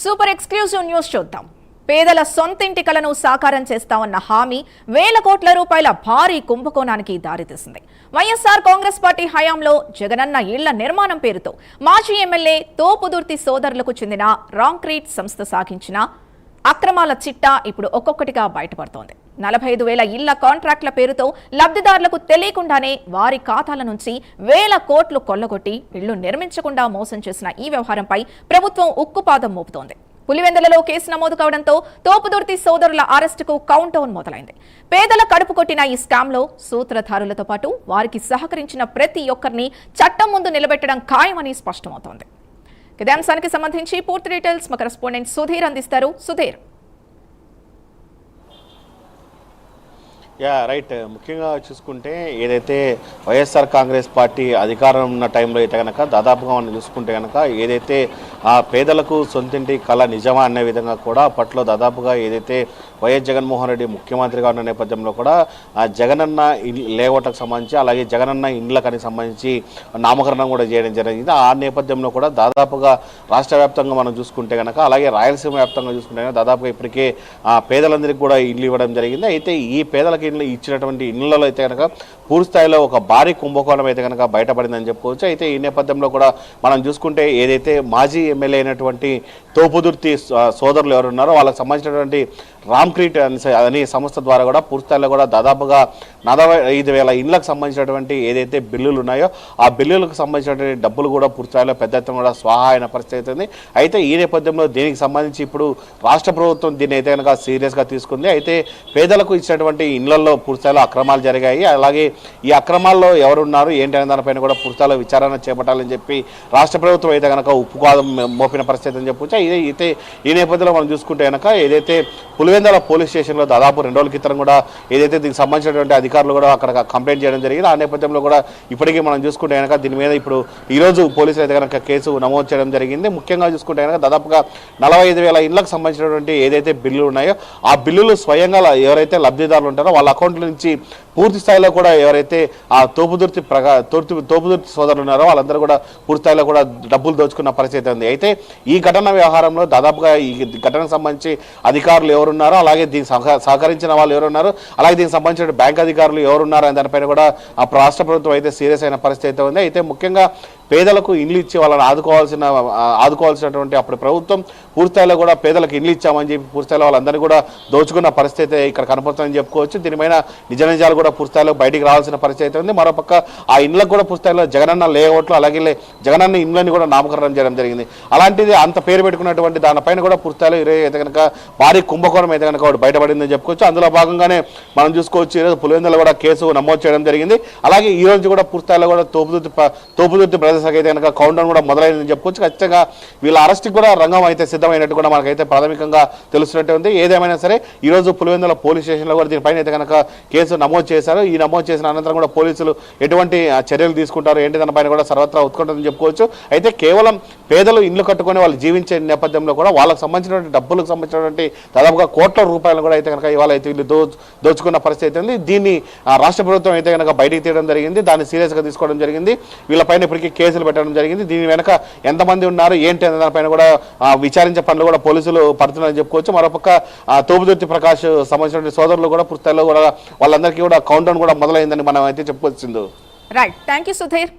Super exclusive news చూద్దాం. పేదల సొంతింటి కలను సాకారం చేస్తామన్న హామీ వేల కోట్ల రూపాయల భారీ కుంభకోణానికి దారితీసింది. వైఎస్ఆర్ కాంగ్రెస్ పార్టీ హయాంలో జగనన్న ఇళ్ల నిర్మాణం పేరుతో మాజీ ఎమ్మెల్యే తోపుదుర్తి సోదరులకు చెందిన రాంక్రీట్ సంస్థ సాగించిన అక్రమాల చిట్టా ఇప్పుడు ఒక్కొక్కటిగా బయటపడుతోంది. 45,000 ఇళ్ల కాంట్రాక్టుల పేరుతో లబ్ధిదారులకు తెలియకుండానే వారి ఖాతాల నుంచి వేల కోట్లు కొల్లగొట్టి ఇళ్లు నిర్మించకుండా మోసం చేసిన ఈ వ్యవహారంపై ప్రభుత్వం ఉక్కుపాదం మోపుతోంది. పులివెందులలో కేసు నమోదు కావడంతో తోపుదుర్తి సోదరుల అరెస్టుకు కౌంట్ డౌన్ మొదలైంది. పేదల కడుపు కొట్టిన ఈ స్కామ్లో సూత్రధారులతో పాటు వారికి సహకరించిన ప్రతి ఒక్కరిని చట్టం ముందు నిలబెట్టడం ఖాయమని స్పష్టమవుతోంది. ఇదే అంశానికి సంబంధించి పూర్తి డీటెయిల్స్ మా కరెస్పాండెంట్ సుధీర్ అందిస్తారు. సుధీర్. రైట్. ముఖ్యంగా చూసుకుంటే ఏదైతే వైఎస్ఆర్ కాంగ్రెస్ పార్టీ అధికారం ఉన్న టైంలో అయితే కనుక దాదాపుగా మనం చూసుకుంటే కనుక ఏదైతే ఆ పేదలకు సొంతింటి కళ నిజమా అనే విధంగా కూడా అప్పట్లో దాదాపుగా ఏదైతే వైఎస్ జగన్మోహన్ రెడ్డి ముఖ్యమంత్రిగా ఉన్న నేపథ్యంలో కూడా ఆ జగనన్న లేఅవుట్లకు సంబంధించి అలాగే జగనన్న ఇండ్లకని సంబంధించి నామకరణం కూడా చేయడం జరిగింది. ఆ నేపథ్యంలో కూడా దాదాపుగా రాష్ట్ర వ్యాప్తంగా మనం చూసుకుంటే కనుక అలాగే రాయలసీమ వ్యాప్తంగా చూసుకుంటే కనుక దాదాపుగా ఇప్పటికే పేదలందరికీ కూడా ఇల్లు ఇవ్వడం జరిగింది. అయితే ఈ పేదలకి ఇల్లు ఇచ్చినటువంటి ఇళ్లలో అయితే కనుక పూర్తి స్థాయిలో ఒక భారీ కుంభకోణం అయితే కనుక బయటపడిందని చెప్పుకోవచ్చు. అయితే ఈ నేపథ్యంలో కూడా మనం చూసుకుంటే ఏదైతే మాజీ ఎమ్మెల్యే అయినటువంటి తోపుదుర్తి సోదరులు ఎవరున్నారో వాళ్ళకి సంబంధించినటువంటి రాంక్రీట్ అనే సంస్థ ద్వారా కూడా పూర్తిస్థాయిలో కూడా దాదాపుగా 45,000 ఇళ్లకు సంబంధించినటువంటి ఏదైతే బిల్లులు ఉన్నాయో ఆ బిల్లులకు సంబంధించినటువంటి డబ్బులు కూడా పూర్తిస్థాయిలో పెద్ద ఎత్తున కూడా స్వాహా అయిన పరిస్థితి అవుతుంది. అయితే ఈ నేపథ్యంలో దీనికి సంబంధించి ఇప్పుడు రాష్ట్ర ప్రభుత్వం దీన్ని అయితే కనుక సీరియస్గా తీసుకుంది. అయితే పేదలకు ఇచ్చినటువంటి ఇళ్లలో పూర్తిస్థాయిలో అక్రమాలు జరిగాయి. అలాగే ఈ అక్రమాల్లో ఎవరున్నారు ఏంటి అనే దానిపైన కూడా పూర్తిస్థాయిలో విచారణ చేపట్టాలని చెప్పి రాష్ట్ర ప్రభుత్వం అయితే కనుక ఉప్పుకాదం మోపిన పరిస్థితి అని చెప్పొచ్చు. అయితే ఈ నేపథ్యంలో మనం చూసుకుంటే కనుక ఏదైతే పులివెందుల పోలీస్ స్టేషన్లో దాదాపు 2 రోజుల క్రితం కూడా ఏదైతే దీనికి సంబంధించినటువంటి అధికారులు కూడా అక్కడ కంప్లైంట్ చేయడం జరిగింది. ఆ నేపథ్యంలో కూడా ఇప్పటికీ మనం చూసుకుంటే కనుక దీని మీద ఇప్పుడు ఈరోజు పోలీసులు అయితే కనుక కేసు నమోదు చేయడం జరిగింది. ముఖ్యంగా చూసుకుంటే కనుక దాదాపుగా 45,000 ఇళ్లకు సంబంధించినటువంటి ఏదైతే బిల్లులు ఉన్నాయో ఆ బిల్లులు స్వయంగా ఎవరైతే లబ్ధిదారులు ఉంటారో వాళ్ళ అకౌంట్ల నుంచి పూర్తి స్థాయిలో కూడా ఎవరైతే ఆ తోపుదుర్తి సోదరులు ఉన్నారో వాళ్ళందరూ కూడా పూర్తి స్థాయిలో కూడా డబ్బులు దోచుకున్న పరిస్థితి ఉంది. అయితే ఈ ఘటన వ్యవహారంలో దాదాపుగా ఈ ఘటనకు సంబంధించి అధికారులు ఎవరున్నారో అలాగే దీనికి సహకరించిన వాళ్ళు ఎవరున్నారు అలాగే దీనికి సంబంధించిన బ్యాంక్ అధికారులు ఎవరున్నారు అనే దానిపైన కూడా రాష్ట్ర ప్రభుత్వం అయితే సీరియస్ అయిన పరిస్థితి అయితే ఉంది. అయితే ముఖ్యంగా పేదలకు ఇండ్లు ఇచ్చి వాళ్ళని ఆదుకోవాల్సినటువంటి అప్పుడు ప్రభుత్వం పూర్తిస్థాయిలో కూడా పేదలకు ఇండ్లు ఇచ్చామని చెప్పి పూర్తిస్థాయిలో వాళ్ళందరినీ కూడా దోచుకున్న పరిస్థితి ఇక్కడ కనపడుతుందని చెప్పుకోవచ్చు. దీనిపైన నిజాలు కూడా పూర్తిస్థాయిలో బయటికి రావాల్సిన పరిస్థితి ఉంది. మరోపక్క ఆ ఇండ్లకు కూడా పూర్తిస్థాయిలో జగనన్న లేఅవుట్లు అలాగే జగనన్న ఇండ్లని కూడా నామకరణం చేయడం జరిగింది. అలాంటిది అంత పేరు పెట్టుకున్నటువంటి దానిపైన కూడా పూర్తిస్థాయిలో ఈరోజు అయితే కనుక భారీ కుంభకోణం అయితే కనుక బయటపడిందని చెప్పుకోవచ్చు. అందులో భాగంగానే మనం చూసుకోవచ్చు ఈరోజు పులివెందులో కూడా కేసు నమోదు చేయడం జరిగింది. అలాగే ఈ రోజు కూడా పూర్తిస్థాయిలో కూడా తోపుదుర్తి బ్రదర్స్ అయితే కనుక కౌంట్ డౌన్ కూడా మొదలైందని చెప్పుకోవచ్చు. ఖచ్చితంగా వీళ్ళ అరెస్ట్కి కూడా రంగం అయితే సిద్ధమైనట్టు కూడా మనకైతే ప్రాథమికంగా తెలుస్తున్నట్టు ఉంది. ఏదేమైనా సరే ఈ రోజు పులివెందుల పోలీస్ స్టేషన్లో కూడా దీనిపైన అయితే కనుక కేసు నమోదు చేశారు. ఈ నమోదు చేసిన అనంతరం కూడా పోలీసులు ఎటువంటి చర్యలు తీసుకుంటారు ఏంటి దానిపైన కూడా సర్వత్రా ఉత్కంఠని చెప్పుకోవచ్చు. అయితే కేవలం పేదలు ఇండ్లు కట్టుకొని వాళ్ళు జీవించే నేపథ్యంలో కూడా వాళ్ళకి సంబంధించినటువంటి డబ్బులకు సంబంధించినటువంటి దాదాపుగా కోట్ల రూపాయలు కూడా అయితే కనుక ఇవాళ అయితే వీళ్ళు దోచుకున్న పరిస్థితి ఉంది. దీన్ని రాష్ట్ర ప్రభుత్వం అయితే కనుక బయటికి తీయడం జరిగింది. దాన్ని సీరియస్గా తీసుకోవడం జరిగింది. వీళ్ళపైన ఇప్పటికీ కేసులు పెట్టడం జరిగింది. దీని వెనక ఎంతమంది ఉన్నారు ఏంటి అనే దానిపైన కూడా విచారించే పనులు కూడా పోలీసులు పడుతున్నారని చెప్పుకోవచ్చు. మరోపక్క తోపుదుర్తి ప్రకాష్ సంబంధించిన సోదరులు కూడా పూర్తిలో కూడా వాళ్ళందరికీ కూడా కౌంట్ డౌన్ కూడా మొదలైందని మనం అయితే చెప్పుకొచ్చింది. రైట్. Thank you Sudheer.